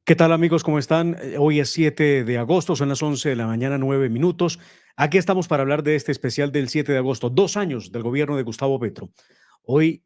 ¿Qué tal amigos? ¿Cómo están? Hoy es 7 de agosto, son las 11 de la mañana, 9 minutos. Aquí estamos para hablar de este especial del 7 de agosto, 2 años del gobierno de Gustavo Petro. Hoy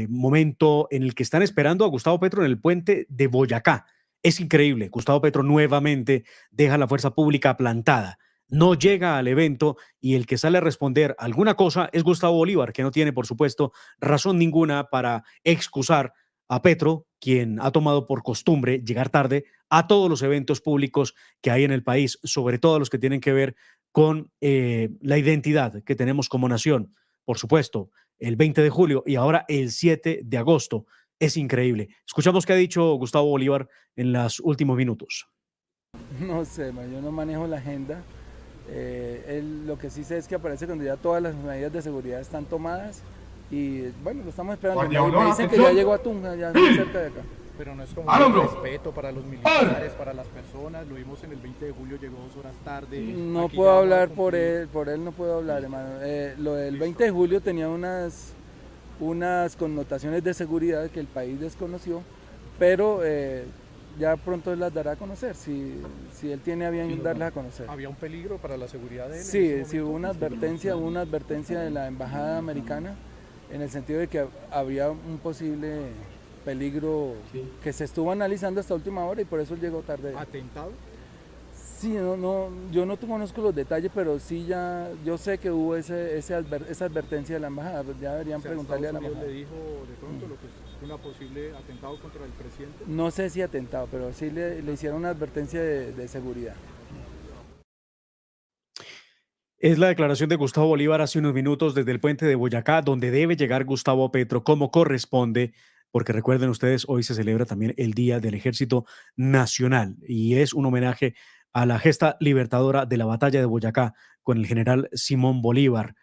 momento en el que están esperando a Gustavo Petro en el puente de Boyacá. Es increíble, Gustavo Petro nuevamente deja la fuerza pública plantada. No llega al evento y el que sale a responder alguna cosa es Gustavo Bolívar, que no tiene, por supuesto, razón ninguna para excusar a Petro, quien ha tomado por costumbre llegar tarde a todos los eventos públicos que hay en el país, sobre todo los que tienen que ver con la identidad que tenemos como nación. Por supuesto, el 20 de julio y ahora el 7 de agosto. Es increíble. Escuchamos qué ha dicho Gustavo Bolívar en los últimos minutos. No sé, yo no manejo la agenda. Lo que sí sé es que aparece cuando ya todas las medidas de seguridad están tomadas y bueno, lo estamos esperando. Me dicen que ya llegó a Tunja, ya muy cerca de acá. Pero no es como un respeto para los militares, para las personas. Lo vimos en el 20 de julio, llegó 2 horas tarde. No puedo hablar por él no puedo hablar, hermano. Lo del 20 de julio tenía unas connotaciones de seguridad que el país desconoció, pero ya pronto las dará a conocer, si él tiene a bien darlas a conocer. ¿Había un peligro para la seguridad de él? Sí, hubo una advertencia de la embajada americana en el sentido de que había un posible peligro que se estuvo analizando hasta última hora y por eso llegó tarde. ¿Atentado? Sí, yo no conozco los detalles, pero sí yo sé que hubo esa advertencia de la embajada, ya deberían preguntarle a la embajada. ¿Le dijo de pronto lo que es una posible atentado contra el presidente? No sé si atentado, pero sí le hicieron una advertencia de seguridad. Es la declaración de Gustavo Bolívar hace unos minutos desde el puente de Boyacá, donde debe llegar Gustavo Petro como corresponde, porque recuerden ustedes, hoy se celebra también el Día del Ejército Nacional y es un homenaje a la gesta libertadora de la batalla de Boyacá con el general Simón Bolívar,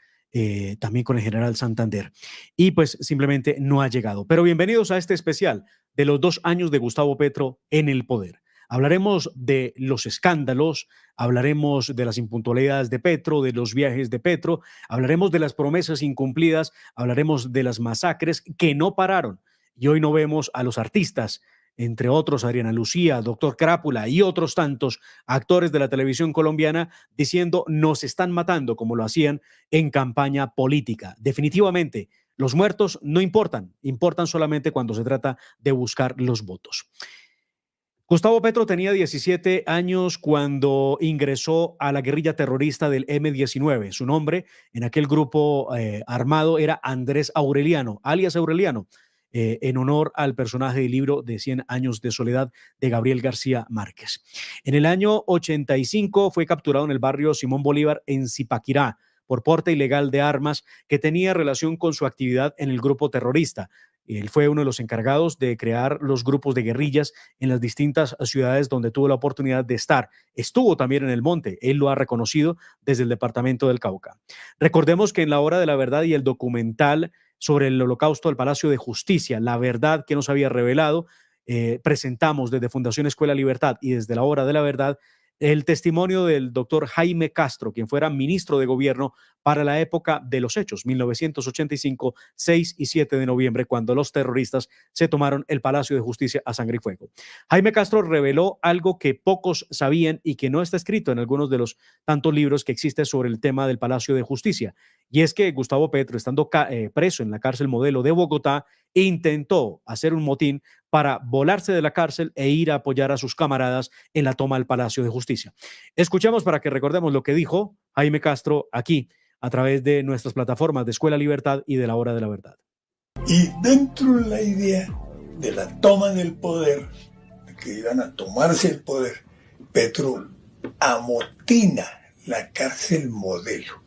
también con el general Santander. Y pues simplemente no ha llegado. Pero bienvenidos a este especial de los 2 años de Gustavo Petro en el poder. Hablaremos de los escándalos, hablaremos de las impuntualidades de Petro, de los viajes de Petro, hablaremos de las promesas incumplidas, hablaremos de las masacres que no pararon. Y hoy no vemos a los artistas, entre otros Adriana Lucía, Doctor Crápula y otros tantos actores de la televisión colombiana diciendo nos están matando como lo hacían en campaña política. Definitivamente, los muertos no importan, importan solamente cuando se trata de buscar los votos. Gustavo Petro tenía 17 años cuando ingresó a la guerrilla terrorista del M-19. Su nombre en aquel grupo armado era Andrés Aureliano, alias Aureliano, en honor al personaje del libro de 100 años de soledad de Gabriel García Márquez. En el año 85 fue capturado en el barrio Simón Bolívar en Zipaquirá por porte ilegal de armas que tenía relación con su actividad en el grupo terrorista. Él fue uno de los encargados de crear los grupos de guerrillas en las distintas ciudades donde tuvo la oportunidad de estar. Estuvo también en el monte, él lo ha reconocido desde el departamento del Cauca. Recordemos que en La Hora de la Verdad y el documental sobre el holocausto del Palacio de Justicia, la verdad que nos había revelado, presentamos desde Fundación Escuela Libertad y desde La Hora de la Verdad el testimonio del doctor Jaime Castro, quien fuera ministro de gobierno para la época de los hechos, 1985, 6 y 7 de noviembre, cuando los terroristas se tomaron el Palacio de Justicia a sangre y fuego. Jaime Castro reveló algo que pocos sabían y que no está escrito en algunos de los tantos libros que existen sobre el tema del Palacio de Justicia, Y es que Gustavo Petro, estando preso en la cárcel Modelo de Bogotá, intentó hacer un motín para volarse de la cárcel e ir a apoyar a sus camaradas en la toma del Palacio de Justicia. Escuchemos para que recordemos lo que dijo Jaime Castro aquí a través de nuestras plataformas de Escuela Libertad y de la Hora de la Verdad. Y dentro de la idea de la toma del poder, de que iban a tomarse el poder, Petro amotina la cárcel Modelo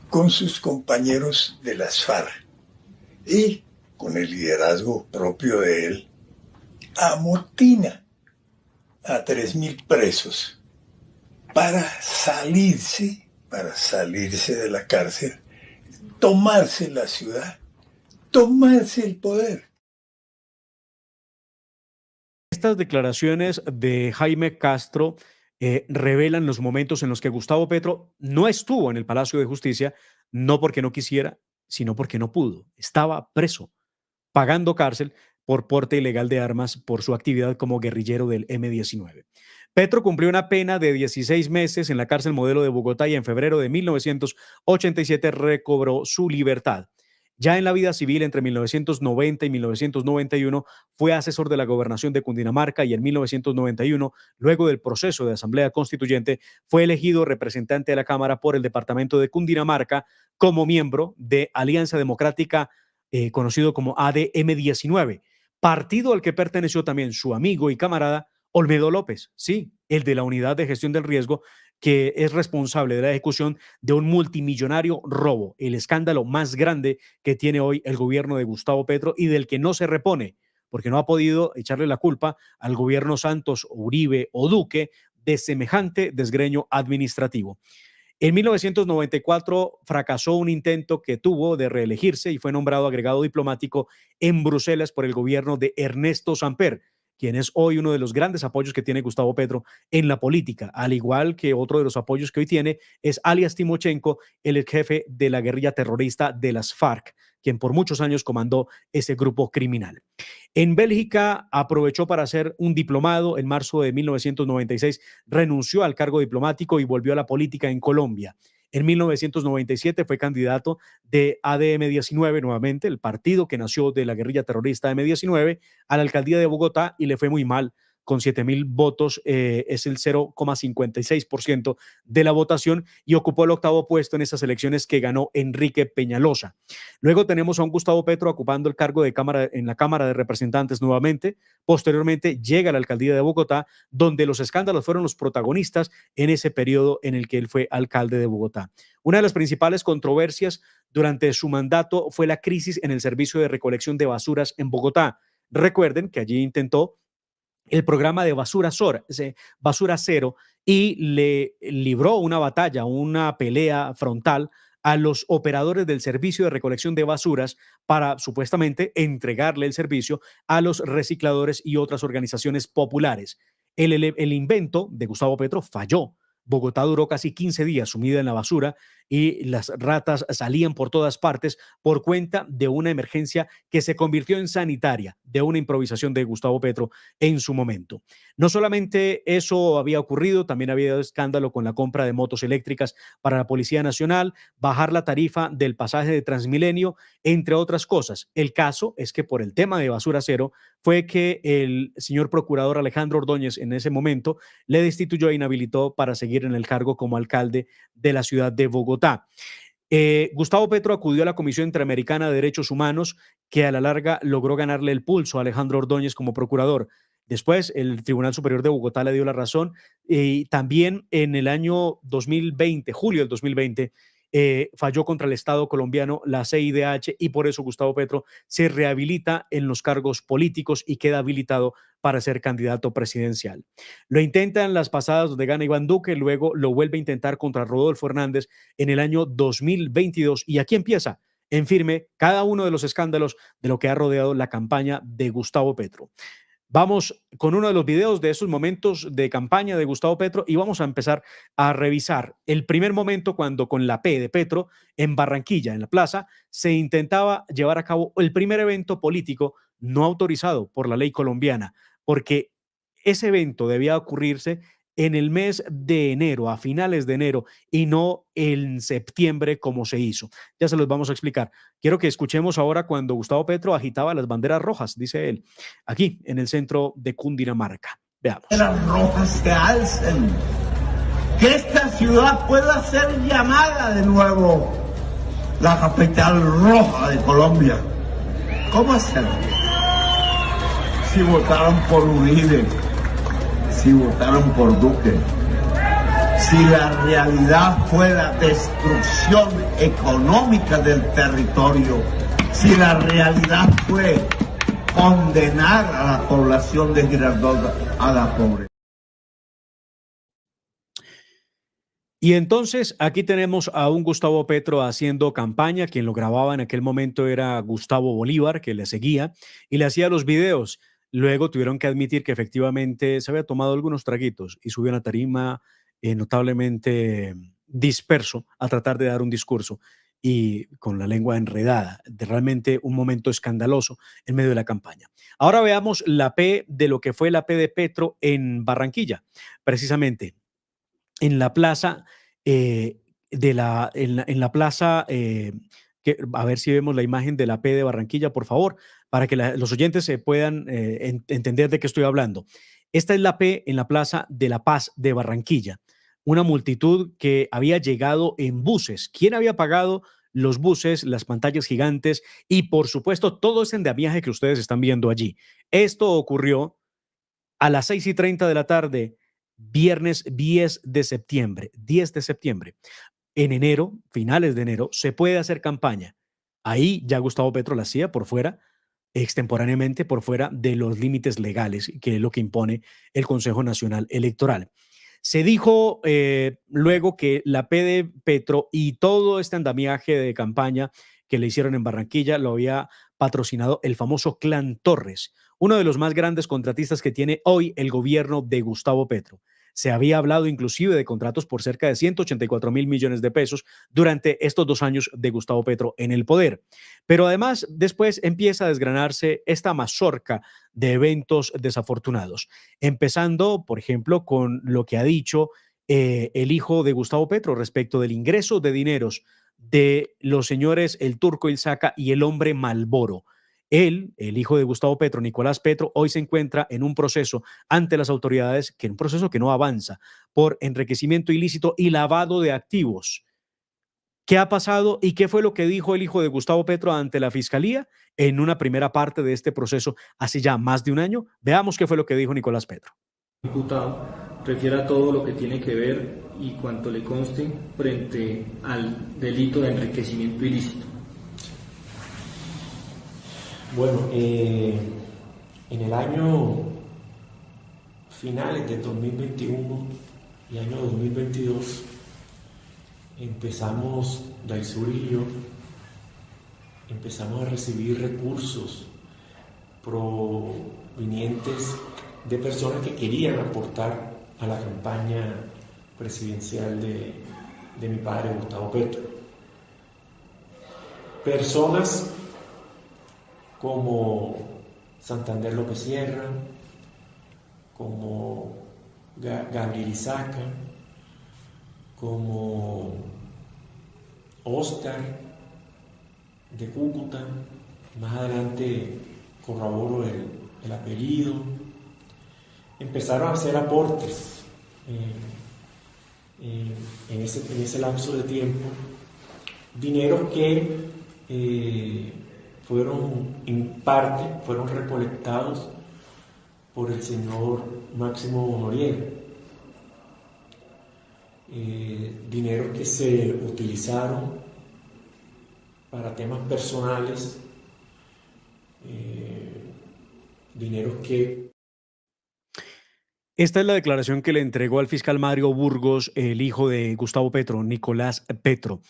con sus compañeros de las FARC y con el liderazgo propio de él, amotina a 3.000 presos para salirse de la cárcel, tomarse la ciudad, tomarse el poder. Estas declaraciones de Jaime Castro revelan los momentos en los que Gustavo Petro no estuvo en el Palacio de Justicia, no porque no quisiera, sino porque no pudo. Estaba preso, pagando cárcel por porte ilegal de armas por su actividad como guerrillero del M-19. Petro cumplió una pena de 16 meses en la cárcel Modelo de Bogotá y en febrero de 1987 recobró su libertad. Ya en la vida civil, entre 1990 y 1991, fue asesor de la gobernación de Cundinamarca y en 1991, luego del proceso de Asamblea Constituyente, fue elegido representante de la Cámara por el departamento de Cundinamarca como miembro de Alianza Democrática, conocido como ADM-19, partido al que perteneció también su amigo y camarada Olmedo López, sí, el de la Unidad de Gestión del Riesgo, que es responsable de la ejecución de un multimillonario robo, el escándalo más grande que tiene hoy el gobierno de Gustavo Petro y del que no se repone, porque no ha podido echarle la culpa al gobierno Santos, Uribe o Duque de semejante desgreño administrativo. En 1994 fracasó un intento que tuvo de reelegirse y fue nombrado agregado diplomático en Bruselas por el gobierno de Ernesto Samper, quien es hoy uno de los grandes apoyos que tiene Gustavo Petro en la política, al igual que otro de los apoyos que hoy tiene es alias Timochenko, el ex jefe de la guerrilla terrorista de las FARC, quien por muchos años comandó ese grupo criminal. En Bélgica aprovechó para hacer un diplomado. En marzo de 1996 renunció al cargo diplomático y volvió a la política en Colombia. En 1997 fue candidato de ADM-19 nuevamente, el partido que nació de la guerrilla terrorista M-19, a la alcaldía de Bogotá y le fue muy mal. Con 7.000 votos, es el 0,56% de la votación y ocupó el octavo puesto en esas elecciones que ganó Enrique Peñalosa. Luego tenemos a un Gustavo Petro ocupando el cargo de en la Cámara de Representantes nuevamente. Posteriormente llega a la alcaldía de Bogotá, donde los escándalos fueron los protagonistas en ese periodo en el que él fue alcalde de Bogotá. Una de las principales controversias durante su mandato fue la crisis en el servicio de recolección de basuras en Bogotá. Recuerden que allí intentó el programa de basura cero y le libró una batalla, una pelea frontal a los operadores del servicio de recolección de basuras para supuestamente entregarle el servicio a los recicladores y otras organizaciones populares. El invento de Gustavo Petro falló. Bogotá duró casi 15 días sumida en la basura y las ratas salían por todas partes por cuenta de una emergencia que se convirtió en sanitaria, de una improvisación de Gustavo Petro en su momento. No solamente eso había ocurrido, también había escándalo con la compra de motos eléctricas para la Policía Nacional, bajar la tarifa del pasaje de Transmilenio, entre otras cosas. El caso es que por el tema de basura cero fue que el señor procurador Alejandro Ordóñez en ese momento le destituyó e inhabilitó para seguir en el cargo como alcalde de la ciudad de Bogotá. Gustavo Petro acudió a la Comisión Interamericana de Derechos Humanos, que a la larga logró ganarle el pulso a Alejandro Ordóñez como procurador. Después, el Tribunal Superior de Bogotá le dio la razón y también en el año 2020, julio del 2020, falló contra el Estado colombiano la CIDH y por eso Gustavo Petro se rehabilita en los cargos políticos y queda habilitado para ser candidato presidencial. Lo intenta en las pasadas donde gana Iván Duque, luego lo vuelve a intentar contra Rodolfo Hernández en el año 2022 y aquí empieza en firme cada uno de los escándalos de lo que ha rodeado la campaña de Gustavo Petro. Vamos con uno de los videos de esos momentos de campaña de Gustavo Petro y vamos a empezar a revisar el primer momento cuando con la P de Petro en Barranquilla, en la plaza, se intentaba llevar a cabo el primer evento político no autorizado por la ley colombiana, porque ese evento debía ocurrirse en el mes de enero, a finales de enero, y no en septiembre como se hizo. Ya se los vamos a explicar. Quiero que escuchemos ahora cuando Gustavo Petro agitaba las banderas rojas, dice él, aquí en el centro de Cundinamarca. Veamos. Las rojas se alcen, que esta ciudad pueda ser llamada de nuevo la capital roja de Colombia. ¿Cómo hacerlo? Si votaron por Uribe, si votaron por Duque, si la realidad fue la destrucción económica del territorio, si la realidad fue condenar a la población de Girardot a la pobreza. Y entonces aquí tenemos a un Gustavo Petro haciendo campaña. Quien lo grababa en aquel momento era Gustavo Bolívar, que le seguía y le hacía los videos. Luego tuvieron que admitir que efectivamente se había tomado algunos traguitos y subió a una tarima notablemente disperso a tratar de dar un discurso y con la lengua enredada. Realmente un momento escandaloso en medio de la campaña. Ahora veamos la P de lo que fue la P de Petro en Barranquilla, precisamente en la plaza en la plaza, a ver si vemos la imagen de la P de Barranquilla, por favor, para que los oyentes se puedan entender de qué estoy hablando. Esta es la P en la Plaza de la Paz de Barranquilla. Una multitud que había llegado en buses. ¿Quién había pagado los buses, las pantallas gigantes y, por supuesto, todo ese andamiaje que ustedes están viendo allí? Esto ocurrió a las 6:30 de la tarde, viernes 10 de septiembre. 10 de septiembre. En enero, finales de enero, se puede hacer campaña. Ahí ya Gustavo Petro la hacía por fuera, extemporáneamente por fuera de los límites legales, que es lo que impone el Consejo Nacional Electoral. Se dijo luego que la P de Petro y todo este andamiaje de campaña que le hicieron en Barranquilla lo había patrocinado el famoso Clan Torres, uno de los más grandes contratistas que tiene hoy el gobierno de Gustavo Petro. Se había hablado inclusive de contratos por cerca de 184.000 millones de pesos durante estos 2 años de Gustavo Petro en el poder. Pero además, después empieza a desgranarse esta mazorca de eventos desafortunados, empezando, por ejemplo, con lo que ha dicho el hijo de Gustavo Petro respecto del ingreso de dineros de los señores el Turco Ilzaca y el hombre Malboro. Él, el hijo de Gustavo Petro, Nicolás Petro, hoy se encuentra en un proceso ante las autoridades, un proceso que no avanza por enriquecimiento ilícito y lavado de activos. ¿Qué ha pasado y qué fue lo que dijo el hijo de Gustavo Petro ante la fiscalía en una primera parte de este proceso hace ya más de un año? Veamos qué fue lo que dijo Nicolás Petro. Diputado, refiera todo lo que tiene que ver y cuanto le conste frente al delito de enriquecimiento ilícito. Bueno, en el año finales de 2021 y año 2022 empezamos, Daisur y yo, empezamos a recibir recursos provenientes de personas que querían aportar a la campaña presidencial de mi padre Gustavo Petro. Personas como Santander López Sierra, como Gabriel Ilzaca, como Oscar de Cúcuta, más adelante corroboro el apellido. Empezaron a hacer aportes en ese lapso de tiempo, dineros que fueron en parte recolectados por el señor Máximo Noriega, dineros que se utilizaron para temas personales, dineros que... Esta es la declaración que le entregó al fiscal Mario Burgos, el hijo de Gustavo Petro, Nicolás Petro.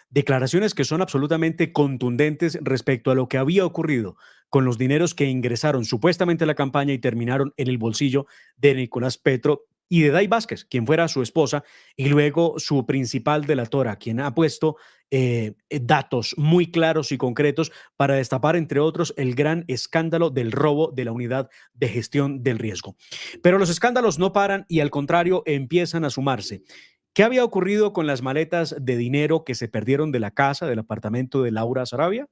Declaraciones que son absolutamente contundentes respecto a lo que había ocurrido con los dineros que ingresaron supuestamente a la campaña y terminaron en el bolsillo de Nicolás Petro y de Day Vázquez, quien fuera su esposa y luego su principal delatora, quien ha puesto datos muy claros y concretos para destapar, entre otros, el gran escándalo del robo de la unidad de gestión del riesgo. Pero los escándalos no paran y al contrario empiezan a sumarse. ¿Qué había ocurrido con las maletas de dinero que se perdieron de la casa, del apartamento de Laura Sarabia?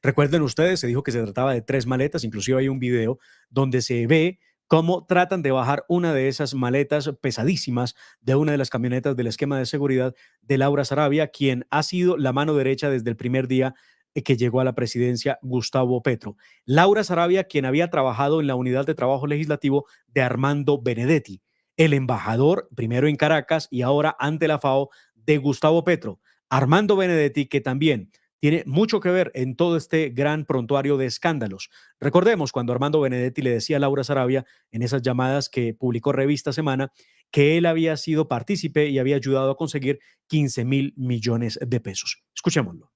Recuerden ustedes, se dijo que se trataba de 3 maletas, inclusive hay un video donde se ve cómo tratan de bajar una de esas maletas pesadísimas de una de las camionetas del esquema de seguridad de Laura Sarabia, quien ha sido la mano derecha desde el primer día que llegó a la presidencia Gustavo Petro. Laura Sarabia, quien había trabajado en la unidad de trabajo legislativo de Armando Benedetti, el embajador primero en Caracas y ahora ante la FAO de Gustavo Petro. Armando Benedetti, que también tiene mucho que ver en todo este gran prontuario de escándalos. Recordemos cuando Armando Benedetti le decía a Laura Sarabia en esas llamadas que publicó Revista Semana que él había sido partícipe y había ayudado a conseguir 15.000 millones de pesos. Escuchémoslo.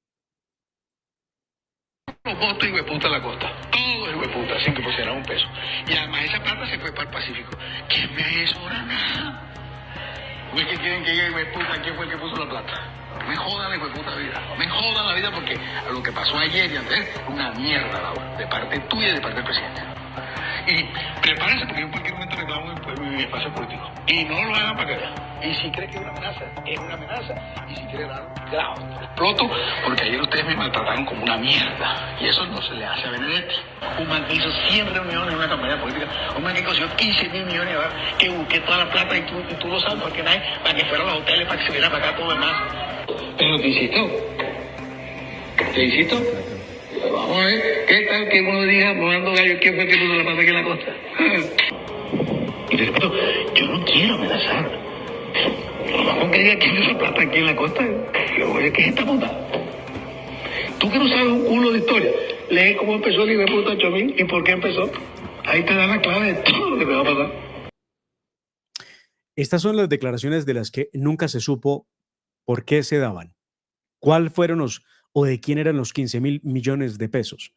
Los votos y hueputa la costa. Todos los hueputa, sin que pusieran un peso. Y además esa plata se fue para el Pacífico. ¿Quién me ha hecho ahora nada? ¿Ustedes que quieren que llegue hueputa? ¿Quién fue el que puso la plata? No me jodan la hueputa vida. No me jodan la vida porque a lo que pasó ayer y antes, una mierda, Laura. De parte tuya y de parte del presidente. Y prepárense porque en cualquier momento reclamo mi espacio político. Y no lo hagan para que vean. Y si creen que es una amenaza, es una amenaza. Y si quieren dar grado, exploto, porque ayer ustedes me maltrataron como una mierda. Y eso no se le hace a Benedetti. Un man que hizo 100 reuniones en una campaña política. Un man que consiguió 15.000 millones de dólares, que busqué toda la plata y tú lo sabes, porque nadie, para que fueran a los hoteles, para que se viera para acá todo demás. Pero te insisto. Te insisto. Vamos a ver, ¿qué tal que uno diga, Rolando Gallo, quién fue el que puso la plata aquí en la costa? Y te repito, yo no quiero amenazar. Vamos que diga quién puso la plata aquí en la costa. Yo voy a ¿qué es esta puta? Tú que no sabes un culo de historia, lee cómo empezó el hijo de puta Chomín y por qué empezó. Ahí te da la clave de todo lo que me va a pasar. Estas son las declaraciones de las que nunca se supo por qué se daban. ¿Cuál fueron los o de quién eran los 15.000 millones de pesos?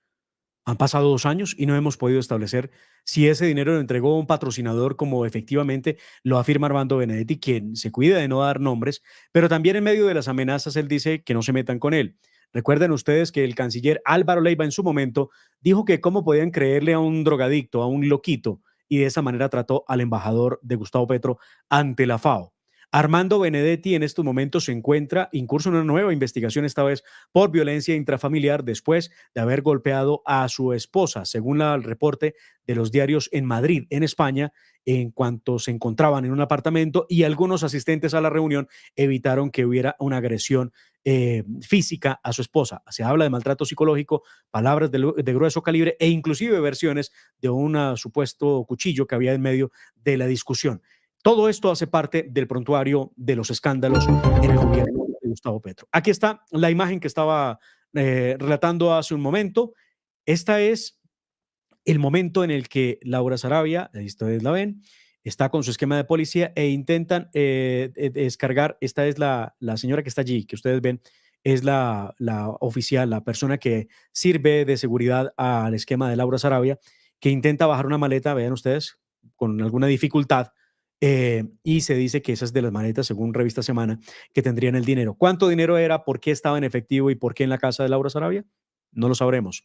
Han pasado 2 años y no hemos podido establecer si ese dinero lo entregó un patrocinador, como efectivamente lo afirma Armando Benedetti, quien se cuida de no dar nombres, pero también en medio de las amenazas él dice que no se metan con él. Recuerden ustedes que el canciller Álvaro Leiva en su momento dijo que cómo podían creerle a un drogadicto, a un loquito, y de esa manera trató al embajador de Gustavo Petro ante la FAO. Armando Benedetti en estos momentos se encuentra incurso en una nueva investigación, esta vez por violencia intrafamiliar, después de haber golpeado a su esposa, según el reporte de los diarios en Madrid, en España, en cuanto se encontraban en un apartamento y algunos asistentes a la reunión evitaron que hubiera una agresión física a su esposa. Se habla de maltrato psicológico, palabras de grueso calibre e inclusive versiones de un supuesto cuchillo que había en medio de la discusión. Todo esto hace parte del prontuario de los escándalos en el gobierno de Gustavo Petro. Aquí está la imagen que estaba relatando hace un momento. Esta es el momento en el que Laura Sarabia, ahí ustedes la ven, está con su esquema de policía e intentan descargar. Esta es la señora que está allí, que ustedes ven, es la oficial, la persona que sirve de seguridad al esquema de Laura Sarabia, que intenta bajar una maleta, vean ustedes, con alguna dificultad. Y se dice que esas de las maletas, según Revista Semana, que tendrían el dinero. ¿Cuánto dinero era? ¿Por qué estaba en efectivo? ¿Y por qué en la casa de Laura Sarabia? No lo sabremos.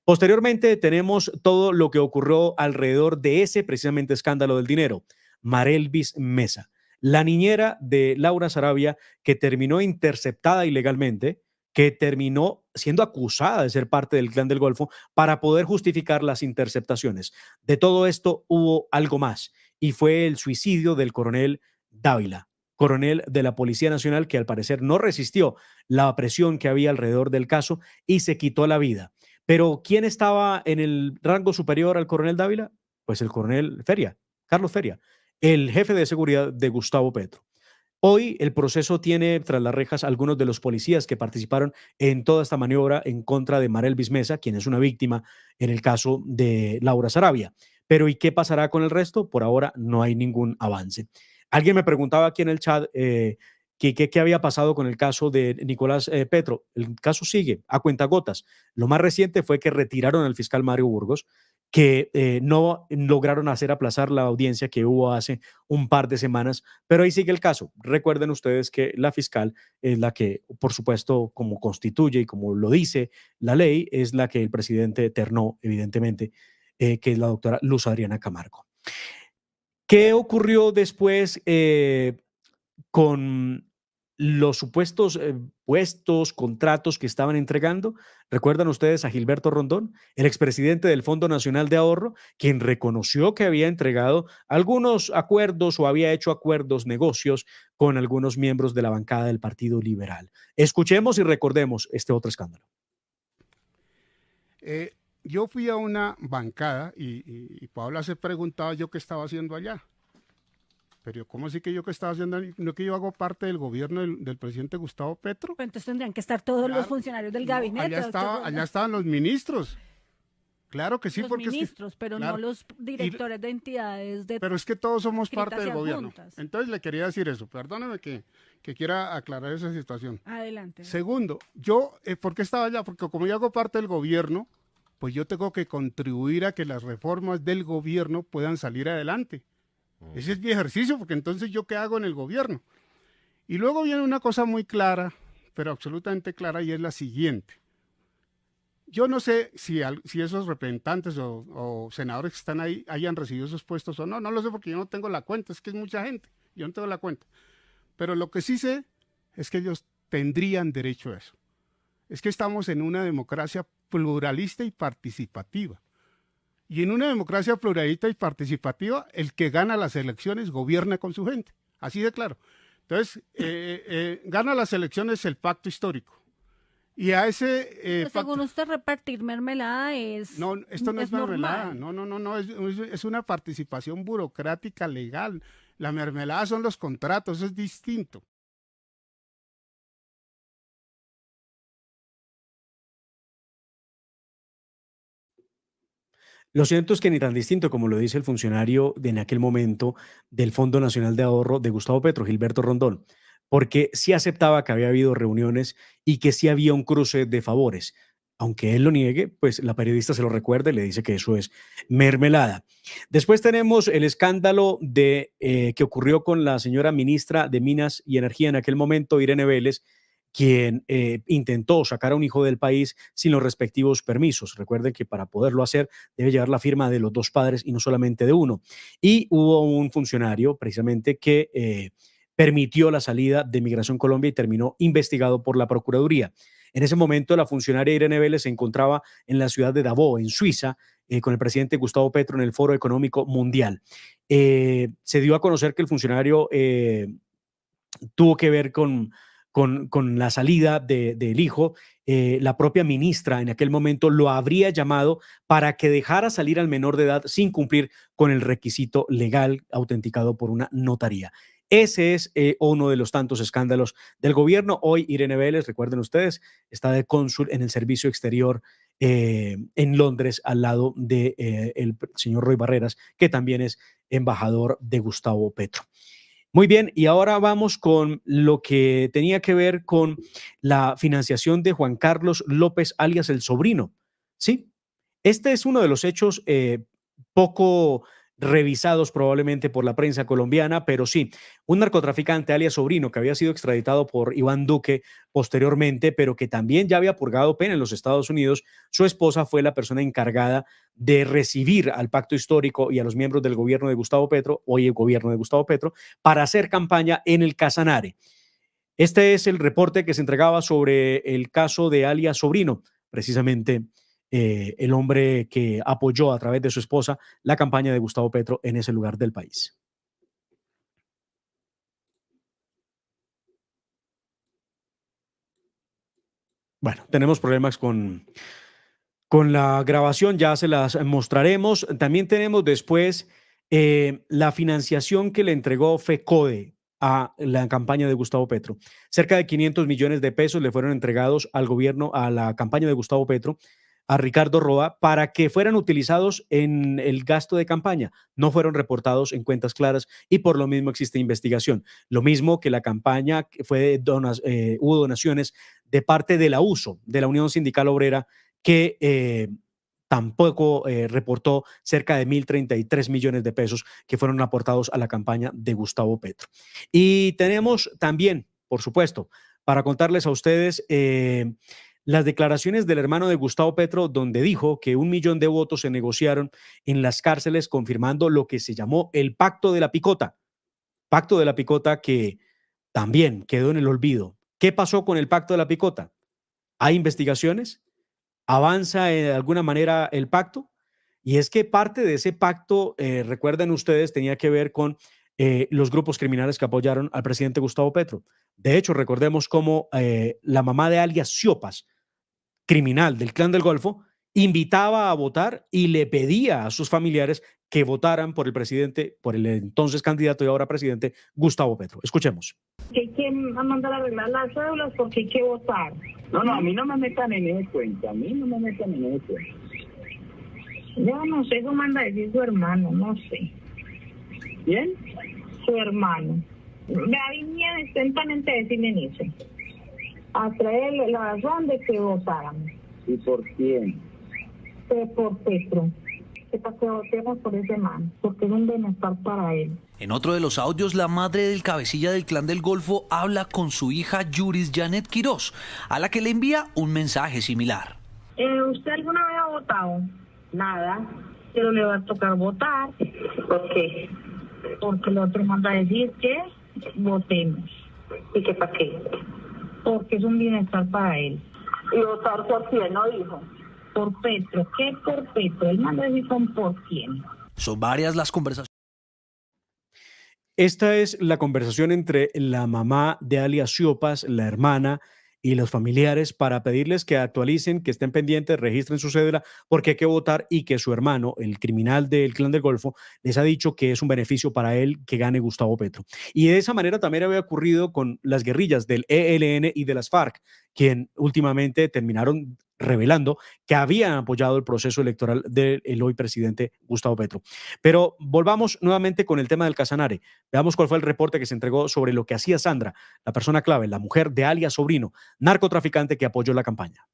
Posteriormente tenemos todo lo que ocurrió alrededor de ese precisamente escándalo del dinero. Marelvis Mesa, la niñera de Laura Sarabia, que terminó interceptada ilegalmente, que terminó siendo acusada de ser parte del Clan del Golfo para poder justificar las interceptaciones. De todo esto hubo algo más, y fue el suicidio del coronel Dávila, coronel de la Policía Nacional, que al parecer no resistió la presión que había alrededor del caso y se quitó la vida. Pero ¿quién estaba en el rango superior al coronel Dávila? Pues el coronel Feria, Carlos Feria, el jefe de seguridad de Gustavo Petro. Hoy el proceso tiene tras las rejas algunos de los policías que participaron en toda esta maniobra en contra de Marelvis Mesa, quien es una víctima en el caso de Laura Sarabia. Pero ¿y qué pasará con el resto? Por ahora no hay ningún avance. Alguien me preguntaba aquí en el chat qué había pasado con el caso de Nicolás Petro. El caso sigue a cuentagotas. Lo más reciente fue que retiraron al fiscal Mario Burgos, que no lograron hacer aplazar la audiencia que hubo hace un par de semanas, pero ahí sigue el caso. Recuerden ustedes que la fiscal es la que, por supuesto, como constituye y como lo dice la ley, es la que el presidente ternó, evidentemente, que es la doctora Luz Adriana Camargo. ¿Qué ocurrió después con los supuestos puestos, contratos que estaban entregando? ¿Recuerdan ustedes a Gilberto Rondón, el expresidente del Fondo Nacional de Ahorro, quien reconoció que había entregado algunos acuerdos o había hecho acuerdos, negocios con algunos miembros de la bancada del Partido Liberal? Escuchemos y recordemos este otro escándalo. Yo fui a una bancada y Paola se preguntaba yo qué estaba haciendo allá. Pero ¿cómo así que yo qué estaba haciendo? ¿No que yo hago parte del gobierno del presidente Gustavo Petro? Pero entonces tendrían que estar todos los funcionarios del gabinete. Allá estaban los ministros. Claro que sí, los porque ministros, es que, pero claro, no los directores de entidades. Pero es que todos somos parte del y gobierno. adjuntas. Entonces le quería decir eso. Perdóneme que quiera aclarar esa situación. Adelante. Segundo, yo, ¿por qué estaba allá? Porque como yo hago parte del gobierno, pues yo tengo que contribuir a que las reformas del gobierno puedan salir adelante. Ese es mi ejercicio, porque entonces yo qué hago en el gobierno. Y luego viene una cosa muy clara, pero absolutamente clara, y es la siguiente. Yo no sé si esos representantes o senadores que están ahí hayan recibido esos puestos o no. No lo sé porque yo no tengo la cuenta, es que es mucha gente. Yo no tengo la cuenta. Pero lo que sí sé es que ellos tendrían derecho a eso. Es que estamos en una democracia pluralista y participativa. Y en una democracia pluralista y participativa, el que gana las elecciones gobierna con su gente. Así de claro. Entonces, gana las elecciones el pacto histórico. Y a ese según usted, repartir mermelada es. No, esto no es mermelada. Normal. No. Es una participación burocrática legal. La mermelada son los contratos, eso es distinto. Lo cierto es que ni tan distinto como lo dice el funcionario en aquel momento del Fondo Nacional de Ahorro de Gustavo Petro, Gilberto Rondón, porque sí aceptaba que había habido reuniones y que sí había un cruce de favores. Aunque él lo niegue, pues la periodista se lo recuerda y le dice que eso es mermelada. Después tenemos el escándalo que ocurrió con la señora ministra de Minas y Energía en aquel momento, Irene Vélez, quien intentó sacar a un hijo del país sin los respectivos permisos. Recuerden que para poderlo hacer debe llevar la firma de los dos padres y no solamente de uno. Y hubo un funcionario precisamente que permitió la salida de Migración Colombia y terminó investigado por la Procuraduría. En ese momento la funcionaria Irene Vélez se encontraba en la ciudad de Davos, en Suiza, con el presidente Gustavo Petro en el Foro Económico Mundial. Se dio a conocer que el funcionario tuvo que ver con la salida del hijo. La propia ministra en aquel momento lo habría llamado para que dejara salir al menor de edad sin cumplir con el requisito legal autenticado por una notaría. Ese es uno de los tantos escándalos del gobierno. Hoy Irene Vélez, recuerden ustedes, está de cónsul en el servicio exterior en Londres al lado del señor Roy Barreras, que también es embajador de Gustavo Petro. Muy bien, y ahora vamos con lo que tenía que ver con la financiación de Juan Carlos López, alias El Sobrino. Sí, este es uno de los hechos poco revisados probablemente por la prensa colombiana, pero sí, un narcotraficante alias Sobrino que había sido extraditado por Iván Duque posteriormente, pero que también ya había purgado pena en los Estados Unidos. Su esposa fue la persona encargada de recibir al pacto histórico y a los miembros del gobierno de Gustavo Petro, hoy el gobierno de Gustavo Petro, para hacer campaña en el Casanare. Este es el reporte que se entregaba sobre el caso de alias Sobrino, precisamente el hombre que apoyó a través de su esposa la campaña de Gustavo Petro en ese lugar del país. Bueno, tenemos problemas con la grabación, ya se las mostraremos. También tenemos después la financiación que le entregó FECODE a la campaña de Gustavo Petro. Cerca de 500 millones de pesos le fueron entregados al gobierno, a la campaña de Gustavo Petro, a Ricardo Roa, para que fueran utilizados en el gasto de campaña. No fueron reportados en cuentas claras y por lo mismo existe investigación. Lo mismo que la campaña fue hubo donaciones de parte de la USO, de la Unión Sindical Obrera, que tampoco reportó cerca de 1.033 millones de pesos que fueron aportados a la campaña de Gustavo Petro. Y tenemos también, por supuesto, para contarles a ustedes las declaraciones del hermano de Gustavo Petro, donde dijo que 1 millón de votos se negociaron en las cárceles, confirmando lo que se llamó el Pacto de la Picota. Pacto de la Picota que también quedó en el olvido. ¿Qué pasó con el Pacto de la Picota? ¿Hay investigaciones? ¿Avanza de alguna manera el pacto? Y es que parte de ese pacto, recuerden ustedes, tenía que ver con los grupos criminales que apoyaron al presidente Gustavo Petro. De hecho, recordemos cómo la mamá de alias Siopas, criminal del Clan del Golfo, invitaba a votar y le pedía a sus familiares que votaran por el presidente, por el entonces candidato y ahora presidente, Gustavo Petro. Escuchemos. Que hay que mandar a arreglar las cédulas porque hay que votar. No, a mí no me metan en ese cuento, Yo no sé, eso manda a decir su hermano, no sé. ¿Bien? Su hermano. David Nieves, atentamente decirle eso. A traerle la razón de que votáramos. ¿Y por quién? Por Petro. Que para que votemos por ese man, porque es un bienestar para él. En otro de los audios, la madre del cabecilla del Clan del Golfo habla con su hija Yuris Janet Quirós, a la que le envía un mensaje similar. ¿Usted alguna vez ha votado? Nada, pero le va a tocar votar. ¿Por qué? Porque el otro manda a decir que votemos. ¿Y que para qué? Porque es un bienestar para él. ¿Y votar por quién, no dijo? Por Petro. ¿Qué por Petro? Él manda a decir con por quién. Son varias las conversaciones. Esta es la conversación entre la mamá de alias Siopas, la hermana y los familiares para pedirles que actualicen, que estén pendientes, registren su cédula porque hay que votar y que su hermano, el criminal del Clan del Golfo, les ha dicho que es un beneficio para él que gane Gustavo Petro. Y de esa manera también había ocurrido con las guerrillas del ELN y de las FARC, quien últimamente terminaron revelando que habían apoyado el proceso electoral del hoy presidente Gustavo Petro. Pero volvamos nuevamente con el tema del Casanare. Veamos cuál fue el reporte que se entregó sobre lo que hacía Sandra, la persona clave, la mujer de alias Sobrino, narcotraficante que apoyó la campaña.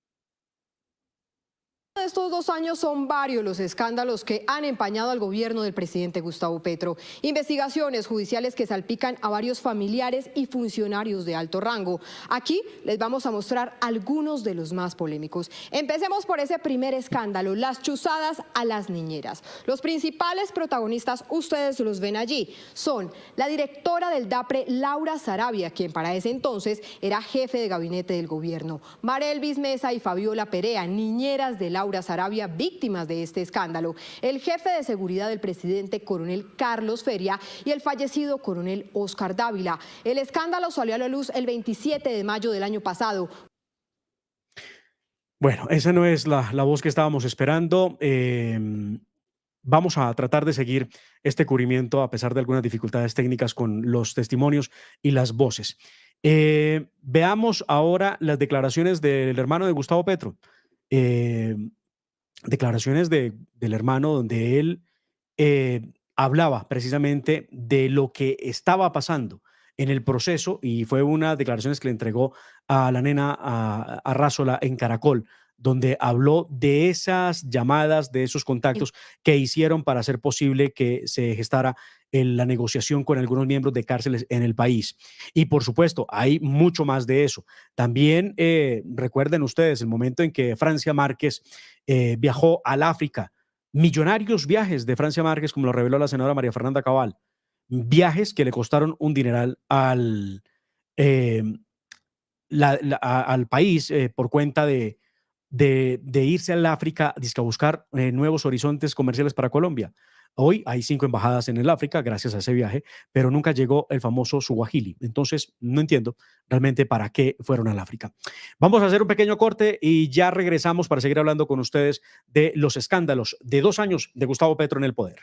Estos 2 años son varios los escándalos que han empañado al gobierno del presidente Gustavo Petro. Investigaciones judiciales que salpican a varios familiares y funcionarios de alto rango. Aquí les vamos a mostrar algunos de los más polémicos. Empecemos por ese primer escándalo, las chuzadas a las niñeras. Los principales protagonistas, ustedes los ven allí, son la directora del DAPRE, Laura Sarabia, quien para ese entonces era jefe de gabinete del gobierno. Marelvis Mesa y Fabiola Perea, niñeras de Laura Sarabia, víctimas de este escándalo, el jefe de seguridad del presidente, coronel Carlos Feria, y el fallecido coronel Oscar Dávila. El escándalo salió a la luz el 27 de mayo del año pasado. Bueno, esa no es la voz que estábamos esperando. Vamos a tratar de seguir este cubrimiento a pesar de algunas dificultades técnicas con los testimonios y las voces. Veamos ahora las declaraciones del hermano de Gustavo Petro. Declaraciones del hermano donde él hablaba precisamente de lo que estaba pasando en el proceso y fue una declaraciones que le entregó a la nena a Rázola en Caracol, donde habló de esas llamadas, de esos contactos que hicieron para hacer posible que se gestara la negociación con algunos miembros de cárceles en el país. Y por supuesto, hay mucho más de eso. También recuerden ustedes el momento en que Francia Márquez viajó al África. Millonarios viajes de Francia Márquez, como lo reveló la senadora María Fernanda Cabal. Viajes que le costaron un dineral al país por cuenta de irse al África a buscar nuevos horizontes comerciales para Colombia. Hoy hay 5 embajadas en el África gracias a ese viaje, pero nunca llegó el famoso Suwahili. Entonces, no entiendo realmente para qué fueron al África. Vamos a hacer un pequeño corte y ya regresamos para seguir hablando con ustedes de los escándalos de 2 años de Gustavo Petro en el poder.